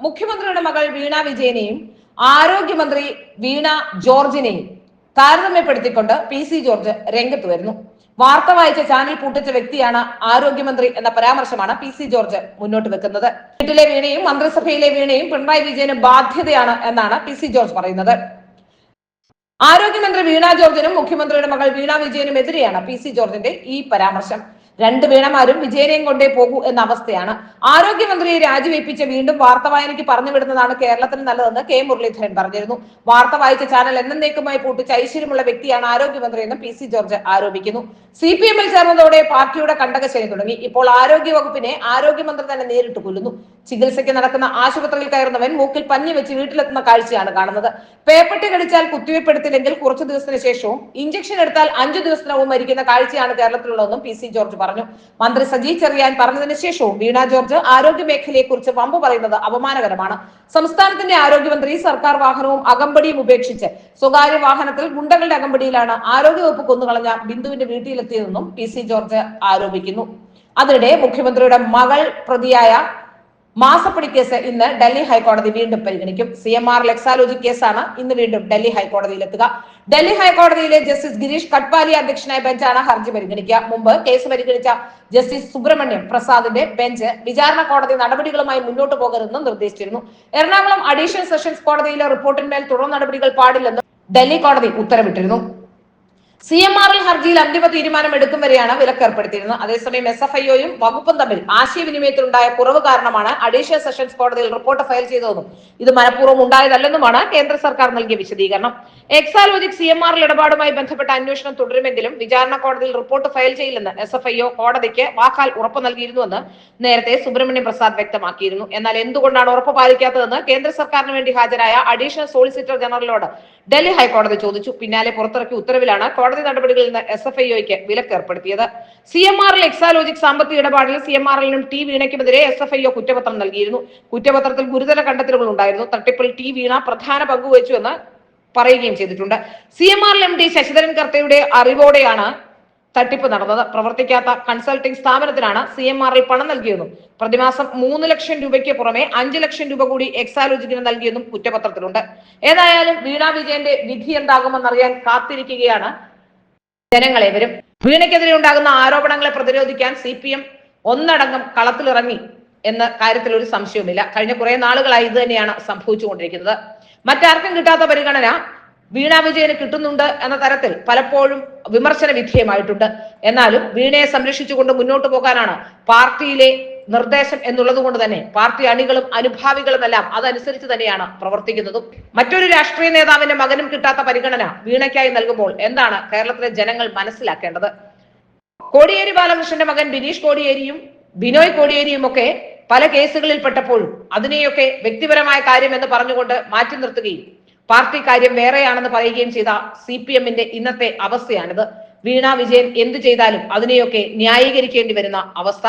മുഖ്യമന്ത്രിയുടെ മകൾ വീണ വിജയനെയും ആരോഗ്യമന്ത്രി വീണ ജോർജിനെയും താരതമ്യപ്പെടുത്തിക്കൊണ്ട് പി സി ജോർജ് രംഗത്ത് വരുന്നു. വാർത്ത വായിച്ച ചാനൽ പൂട്ടിച്ച വ്യക്തിയാണ് ആരോഗ്യമന്ത്രി എന്ന പരാമർശമാണ് പി സി ജോർജ് മുന്നോട്ട് വെക്കുന്നത്. വീട്ടിലെ വീണയും മന്ത്രിസഭയിലെ വീണയും പിണറായി വിജയന് ബാധ്യതയാണ് എന്നാണ് പി സി ജോർജ് പറയുന്നത്. ആരോഗ്യമന്ത്രി വീണ ജോർജിനും മുഖ്യമന്ത്രിയുടെ മകൾ വീണ വിജയനും എതിരെയാണ് പി സി ജോർജിന്റെ ഈ പരാമർശം. രണ്ട് വീണമാരും വിജയനെയും കൊണ്ടേ പോകൂ എന്ന അവസ്ഥയാണ്. ആരോഗ്യമന്ത്രിയെ രാജിവെപ്പിച്ച് വീണ്ടും വാർത്ത വായനയ്ക്ക് പറഞ്ഞു വിടുന്നതാണ് കേരളത്തിന് നല്ലതെന്ന് കെ മുരളീധരൻ പറഞ്ഞിരുന്നു. വാർത്ത വായിച്ച ചാനൽ എന്നേക്കുമായി പൂട്ടിച്ച് ഐശ്വര്യമുള്ള വ്യക്തിയാണ് ആരോഗ്യമന്ത്രിയെന്നും പി സി ജോർജ് ആരോപിക്കുന്നു. CPM-ൽ ചേർന്നതോടെ പാർട്ടിയുടെ കണ്ടകശനി തുടങ്ങി. ഇപ്പോൾ ആരോഗ്യവകുപ്പിനെ ആരോഗ്യമന്ത്രി തന്നെ നേരിട്ട് കൊല്ലുന്നു. ചികിത്സയ്ക്ക് നടക്കുന്ന ആശുപത്രിയിൽ കയറുന്നവൻ മൂക്കിൽ പഞ്ഞി വെച്ച് വീട്ടിലെത്തുന്ന കാഴ്ചയാണ് കാണുന്നത്. പേപ്പട്ടി കടിച്ചാൽ കുത്തിവെപ്പെടുത്തില്ലെങ്കിൽ കുറച്ചു ദിവസത്തിന് ശേഷവും ഇഞ്ചക്ഷൻ എടുത്താൽ 5 ദിവസത്തിനവും മരിക്കുന്ന കാഴ്ചയാണ് കേരളത്തിലുള്ളതെന്നും പി സി ജോർജ് പറഞ്ഞു. മന്ത്രി സജി ചെറിയാൻ പറഞ്ഞതിന് ശേഷവും വീണ ജോർജ് ആരോഗ്യ മേഖലയെ കുറിച്ച് വമ്പ് പറയുന്നത് അപമാനകരമാണ്. സംസ്ഥാനത്തിന്റെ ആരോഗ്യമന്ത്രി സർക്കാർ വാഹനവും അകമ്പടിയും ഉപേക്ഷിച്ച് സ്വകാര്യ വാഹനത്തിൽ ഗുണ്ടകളുടെ അകമ്പടിയിലാണ് ആരോഗ്യവകുപ്പ് കൊന്നുകളഞ്ഞ ബിന്ദുവിന്റെ വീട്ടിലെത്തിയതെന്നും പി സി ജോർജ് ആരോപിക്കുന്നു. അതിനിടെ മുഖ്യമന്ത്രിയുടെ മകൾ പ്രതിയായ മാസപ്പടി കേസ് ഇന്ന് ഡൽഹി ഹൈക്കോടതി വീണ്ടും പരിഗണിക്കും. CMR എക്സാലോജി കേസാണ് ഇന്ന് വീണ്ടും ഡൽഹി ഹൈക്കോടതിയിലെത്തുക. ഡൽഹി ഹൈക്കോടതിയിലെ ജസ്റ്റിസ് ഗിരീഷ് കട്ട്വാലിയ അധ്യക്ഷനായ ബെഞ്ചാണ് ഹർജി പരിഗണിക്കുക. മുമ്പ് കേസ് പരിഗണിച്ച ജസ്റ്റിസ് സുബ്രഹ്മണ്യം പ്രസാദിന്റെ ബെഞ്ച് വിചാരണ കോടതി നടപടികളുമായി മുന്നോട്ട് പോകരുതെന്ന് നിർദ്ദേശിച്ചിരുന്നു. എറണാകുളം അഡീഷണൽ സെഷൻസ് കോടതിയിലെ റിപ്പോർട്ടിന്മേൽ തുടർ നടപടികൾ പാടില്ലെന്ന് ഡൽഹി കോടതി ഉത്തരവിട്ടിരുന്നു. CMR ഹർജിയിൽ അന്തിമ തീരുമാനം എടുക്കും വരെയാണ് വിലക്ക് ഏർപ്പെടുത്തിയിരുന്നത്. അതേസമയം SFIOയും വകുപ്പും തമ്മിൽ ആശയവിനിമയത്തിലുണ്ടായ കുറവ് കാരണമാണ് അഡീഷണൽ സെഷൻസ് കോടതിയിൽ റിപ്പോർട്ട് ഫയൽ ചെയ്തതെന്നും ഇത് മനഃപൂർവ്വം ഉണ്ടായതല്ലെന്നുമാണ് കേന്ദ്ര സർക്കാർ നൽകിയ വിശദീകരണം. എക്സാലോജിക് CMR ഇടപാടുമായി ബന്ധപ്പെട്ട അന്വേഷണം തുടരുമെങ്കിലും വിചാരണ കോടതിയിൽ റിപ്പോർട്ട് ഫയൽ ചെയ്യില്ലെന്ന് SFIO കോടതിക്ക് വാക്കാൽ ഉറപ്പ് നൽകിയിരുന്നുവെന്ന് നേരത്തെ സുബ്രഹ്മണ്യം പ്രസാദ് വ്യക്തമാക്കിയിരുന്നു. എന്നാൽ എന്തുകൊണ്ടാണ് ഉറപ്പ് പാലിക്കാത്തതെന്ന് കേന്ദ്ര സർക്കാരിന് വേണ്ടി ഹാജരായ അഡീഷണൽ സോളിസിറ്റർ ജനറലോട് ഡൽഹി ഹൈക്കോടതി ചോദിച്ചു. പിന്നാലെ പുറത്തിറക്കിയ ഉത്തരവിലാണ് കോടതി നടപടികളിൽ നിന്ന് SFIOയ്ക്ക് വിലക്ക് ഏർപ്പെടുത്തിയത്. CMR എക്സാലോജിക് സാമ്പത്തിക ഇടപാടിൽ CMR-നും ടി വീണയ്ക്കുമെതിരെ SFIO കുറ്റപത്രം നൽകിയിരുന്നു. കുറ്റപത്രത്തിൽ ഗുരുതര കണ്ടെത്തലുകൾ ഉണ്ടായിരുന്നു. തട്ടിപ്പിൽ ടി വീണ പ്രധാന പങ്കുവഹിച്ചു എന്ന് പറയുകയും ചെയ്തിട്ടുണ്ട്. CMR MD ശശിധരൻ കർത്തയുടെ അറിവോടെയാണ് തട്ടിപ്പ് നടന്നത്. പ്രവർത്തിക്കാത്ത കൺസൾട്ടിംഗ് സ്ഥാപനത്തിനാണ് CMR-ൽ പണം നൽകിയെന്നും പ്രതിമാസം 3 ലക്ഷം രൂപയ്ക്ക് പുറമെ 5 ലക്ഷം രൂപ കൂടി എക്സാലോജിക്കിന് നൽകിയെന്നും കുറ്റപത്രത്തിലുണ്ട്. ഏതായാലും വീണ വിജയന്റെ വിധി എന്താകുമെന്നറിയാൻ കാത്തിരിക്കുകയാണ് ജനങ്ങളേവരും. വീണയ്ക്കെതിരെ ഉണ്ടാകുന്ന ആരോപണങ്ങളെ പ്രതിരോധിക്കാൻ CPM ഒന്നടങ്കം കളത്തിലിറങ്ങി എന്ന കാര്യത്തിൽ ഒരു സംശയവുമില്ല. കഴിഞ്ഞ കുറെ നാളുകളായി ഇത് തന്നെയാണ് സംഭവിച്ചുകൊണ്ടിരിക്കുന്നത്. മറ്റാർക്കും കിട്ടാത്ത പരിഗണന വീണ വിജയന് കിട്ടുന്നുണ്ട് എന്ന തരത്തിൽ പലപ്പോഴും വിമർശന വിധേയമായിട്ടുണ്ട്. എന്നാലും വീണയെ സംരക്ഷിച്ചുകൊണ്ട് മുന്നോട്ട് പോകാനാണ് പാർട്ടിയിലെ നിർദ്ദേശം എന്നുള്ളത് കൊണ്ട് തന്നെ പാർട്ടി അണികളും അനുഭാവികളും എല്ലാം അതനുസരിച്ച് തന്നെയാണ് പ്രവർത്തിക്കുന്നതും. മറ്റൊരു രാഷ്ട്രീയ നേതാവിന്റെ മകനും കിട്ടാത്ത പരിഗണന വീണയ്ക്കായി നൽകുമ്പോൾ എന്താണ് കേരളത്തിലെ ജനങ്ങൾ മനസ്സിലാക്കേണ്ടത്? കോടിയേരി ബാലകൃഷ്ണന്റെ മകൻ ബിനീഷ് കോടിയേരിയും ബിനോയ് കോടിയേരിയും ഒക്കെ പല കേസുകളിൽ പെട്ടപ്പോഴും അതിനെയൊക്കെ വ്യക്തിപരമായ കാര്യം എന്ന് പറഞ്ഞുകൊണ്ട് മാറ്റി നിർത്തുകയും പാർട്ടി കാര്യം വേറെയാണെന്ന് പറയുകയും ചെയ്ത CPM-ന്റെ ഇന്നത്തെ അവസ്ഥയാണിത്. വീണ വിജയൻ എന്തു ചെയ്താലും അതിനെയൊക്കെ ന്യായീകരിക്കേണ്ടി വരുന്ന അവസ്ഥ.